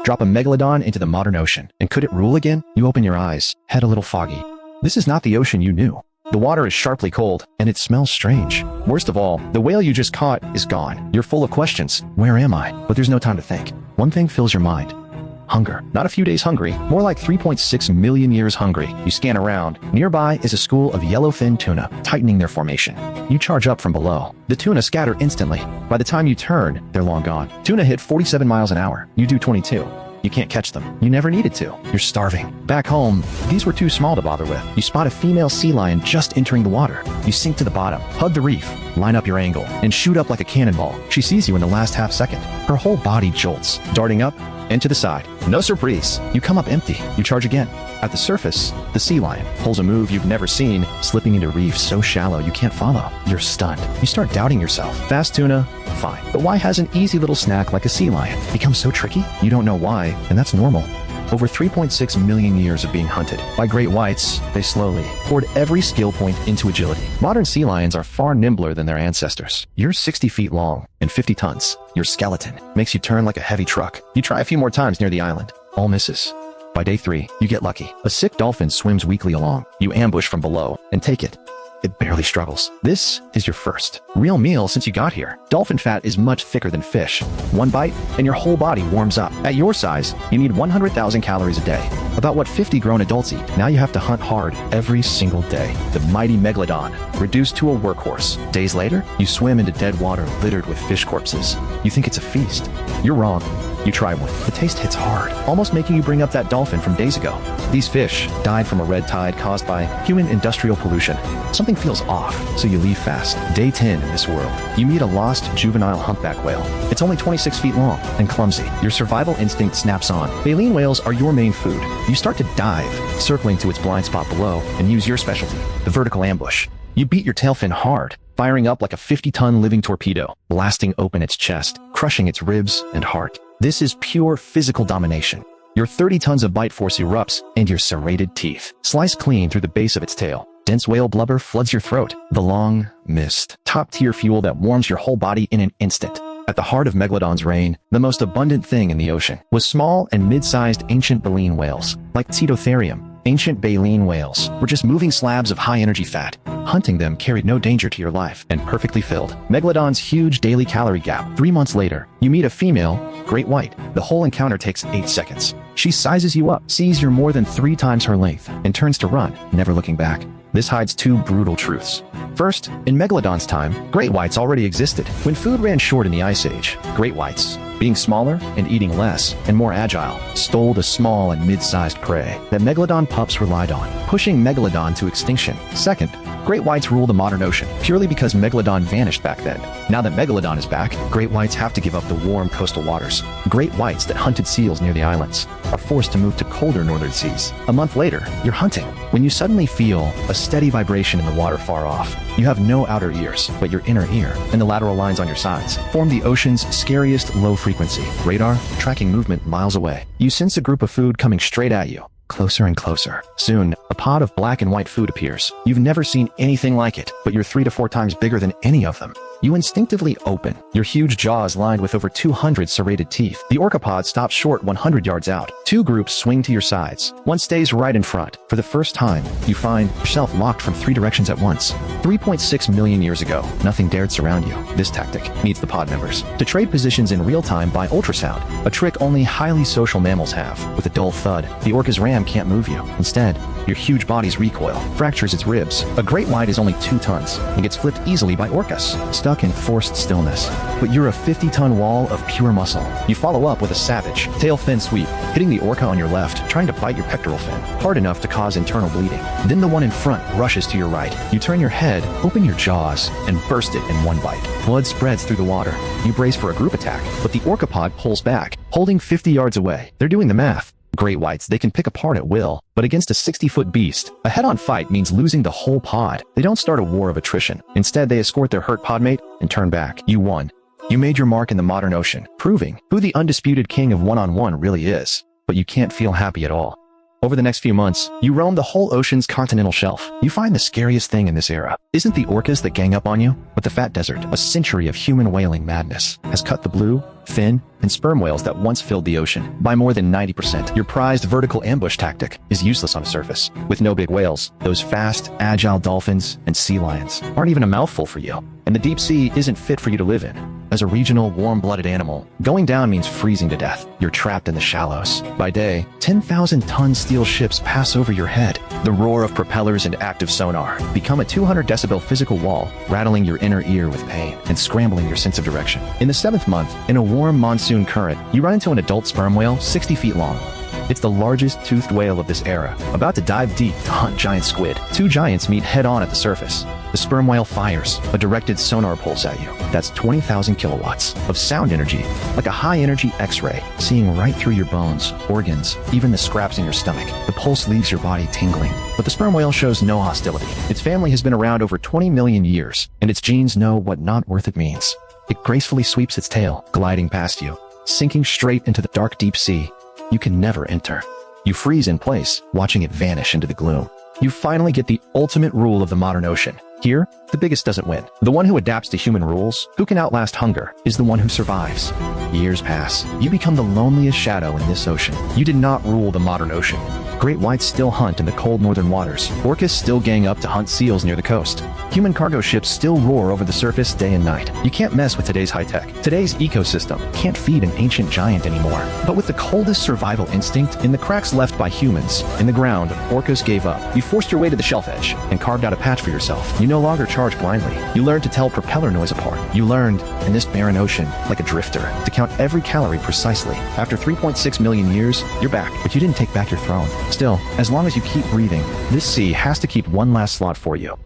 Drop a Megalodon into the modern ocean, and could it rule again? You open your eyes, head a little foggy. This is not the ocean you knew. The water is sharply cold, and it smells strange. Worst of all, the whale you just caught is gone. You're full of questions. Where am I? But there's no time to think. One thing fills your mind. Hunger. Not a few days hungry, more like 3.6 million years hungry. You scan around. Nearby is a school of yellowfin tuna, tightening their formation. You charge up from below. The tuna scatter instantly. By the time you turn, they're long gone. Tuna hit 47 miles an hour. You do 22. You can't catch them. You never needed to. You're starving. Back home, these were too small to bother with. You spot a female sea lion just entering the water. You sink to the bottom, hug the reef, line up your angle, and shoot up like a cannonball. She sees you in the last half second. Her whole body jolts, darting up and to the side. No surprise. You come up empty. You charge again. At the surface, the sea lion pulls a move you've never seen, slipping into reefs so shallow you can't follow. You're stunned. You start doubting yourself. Fast tuna, fine. But why has an easy little snack like a sea lion become so tricky? You don't know why, and that's normal. Over 3.6 million years of being hunted by great whites, they slowly poured every skill point into agility. Modern sea lions are far nimbler than their ancestors. You're 60 feet long and 50 tons. Your skeleton makes you turn like a heavy truck. You try a few more times near the island. All misses. By day 3, you get lucky. A sick dolphin swims weakly along. You ambush from below and take it. It barely struggles. This is your first real meal since you got here. Dolphin fat is much thicker than fish. One bite, and your whole body warms up. At your size, you need 100,000 calories a day. About what 50 grown adults eat. Now you have to hunt hard every single day. The mighty Megalodon, reduced to a workhorse. Days later, you swim into dead water littered with fish corpses. You think it's a feast. You're wrong. You try one. The taste hits hard, almost making you bring up that dolphin from days ago. These fish died from a red tide caused by human industrial pollution. Something feels off, so you leave fast. Day 10 in this world. You meet a lost juvenile humpback whale. It's only 26 feet long and clumsy. Your survival instinct snaps on. Baleen whales are your main food. You start to dive, circling to its blind spot below, and use your specialty, the vertical ambush. You beat your tail fin hard, firing up like a 50-ton living torpedo, blasting open its chest, crushing its ribs and heart. This is pure physical domination. Your 30 tons of bite force erupts, and your serrated teeth slice clean through the base of its tail. Dense whale blubber floods your throat. The long mist, top-tier fuel that warms your whole body in an instant. At the heart of Megalodon's reign, the most abundant thing in the ocean was small and mid-sized ancient baleen whales, like Cetotherium. Ancient baleen whales were just moving slabs of high-energy fat. Hunting them carried no danger to your life and perfectly filled. Megalodon's huge daily calorie gap. 3 months later, you meet a female great white. The whole encounter takes 8 seconds. She sizes you up, sees you're more than 3 times her length, and turns to run, never looking back. This hides 2 brutal truths. First, in Megalodon's time, great whites already existed. When food ran short in the Ice Age, great whites, being smaller and eating less and more agile, stole the small and mid-sized prey that Megalodon pups relied on, pushing Megalodon to extinction. Second, great whites rule the modern ocean, purely because Megalodon vanished back then. Now that Megalodon is back, great whites have to give up the warm coastal waters. Great whites that hunted seals near the islands are forced to move to colder northern seas. A month later, you're hunting, when you suddenly feel a steady vibration in the water far off. You have no outer ears, but your inner ear, and the lateral lines on your sides form the ocean's scariest low-frequency radar, tracking movement miles away. You sense a group of food coming straight at you. Closer and closer. Soon, a pod of black and white food appears. You've never seen anything like it, but you're 3 to 4 times bigger than any of them. You instinctively open, your huge jaws lined with over 200 serrated teeth. The orcapod stops short 100 yards out. 2 groups swing to your sides. One stays right in front. For the first time, you find yourself locked from 3 directions at once. 3.6 million years ago, nothing dared surround you. This tactic needs the pod members to trade positions in real time by ultrasound, a trick only highly social mammals have. With a dull thud, the orca's ram can't move you. Instead, your huge body's recoil fractures its ribs. A great white is only 2 tons and gets flipped easily by orcas, stuck in forced stillness. But you're a 50-ton wall of pure muscle. You follow up with a savage tail fin sweep, hitting the orca on your left, trying to bite your pectoral fin, hard enough to cause internal bleeding. Then the one in front rushes to your right. You turn your head, open your jaws, and burst it in one bite. Blood spreads through the water. You brace for a group attack, but the orcapod pulls back, holding 50 yards away. They're doing the math. Great whites, they can pick apart at will, but against a 60-foot beast, a head-on fight means losing the whole pod. They don't start a war of attrition. Instead, they escort their hurt podmate and turn back. You won. You made your mark in the modern ocean, proving who the undisputed king of one-on-one really is. But you can't feel happy at all. Over the next few months, you roam the whole ocean's continental shelf. You find the scariest thing in this era isn't the orcas that gang up on you, but the fat desert. A century of human whaling madness has cut the blue, fin, and sperm whales that once filled the ocean by more than 90%. Your prized vertical ambush tactic is useless on the surface. With no big whales, those fast, agile dolphins and sea lions aren't even a mouthful for you. And the deep sea isn't fit for you to live in. As a regional, warm-blooded animal, going down means freezing to death. You're trapped in the shallows. By day, 10,000-ton steel ships pass over your head. The roar of propellers and active sonar become a 200-decibel physical wall, rattling your inner ear with pain and scrambling your sense of direction. In the 7th month, in a warm monsoon current, you run into an adult sperm whale 60 feet long. It's the largest toothed whale of this era, about to dive deep to hunt giant squid. Two giants meet head-on at the surface. The sperm whale fires a directed sonar pulse at you. That's 20,000 kilowatts of sound energy, like a high-energy X-ray, seeing right through your bones, organs, even the scraps in your stomach. The pulse leaves your body tingling. But the sperm whale shows no hostility. Its family has been around over 20 million years, and its genes know what not worth it means. It gracefully sweeps its tail, gliding past you, sinking straight into the dark deep sea you can never enter. You freeze in place, watching it vanish into the gloom. You finally get the ultimate rule of the modern ocean. Here, the biggest doesn't win. The one who adapts to human rules, who can outlast hunger, is the one who survives. Years pass. You become the loneliest shadow in this ocean. You did not rule the modern ocean. Great whites still hunt in the cold northern waters. Orcas still gang up to hunt seals near the coast. Human cargo ships still roar over the surface day and night. You can't mess with today's high tech. Today's ecosystem can't feed an ancient giant anymore. But with the coldest survival instinct in the cracks left by humans, in the ground, orcas gave up. You forced your way to the shelf edge and carved out a patch for yourself. You no longer charge blindly. You learned to tell propeller noise apart. You learned, in this barren ocean, like a drifter, to count every calorie precisely. After 3.6 million years, you're back, but you didn't take back your throne. Still, as long as you keep breathing, this sea has to keep one last slot for you.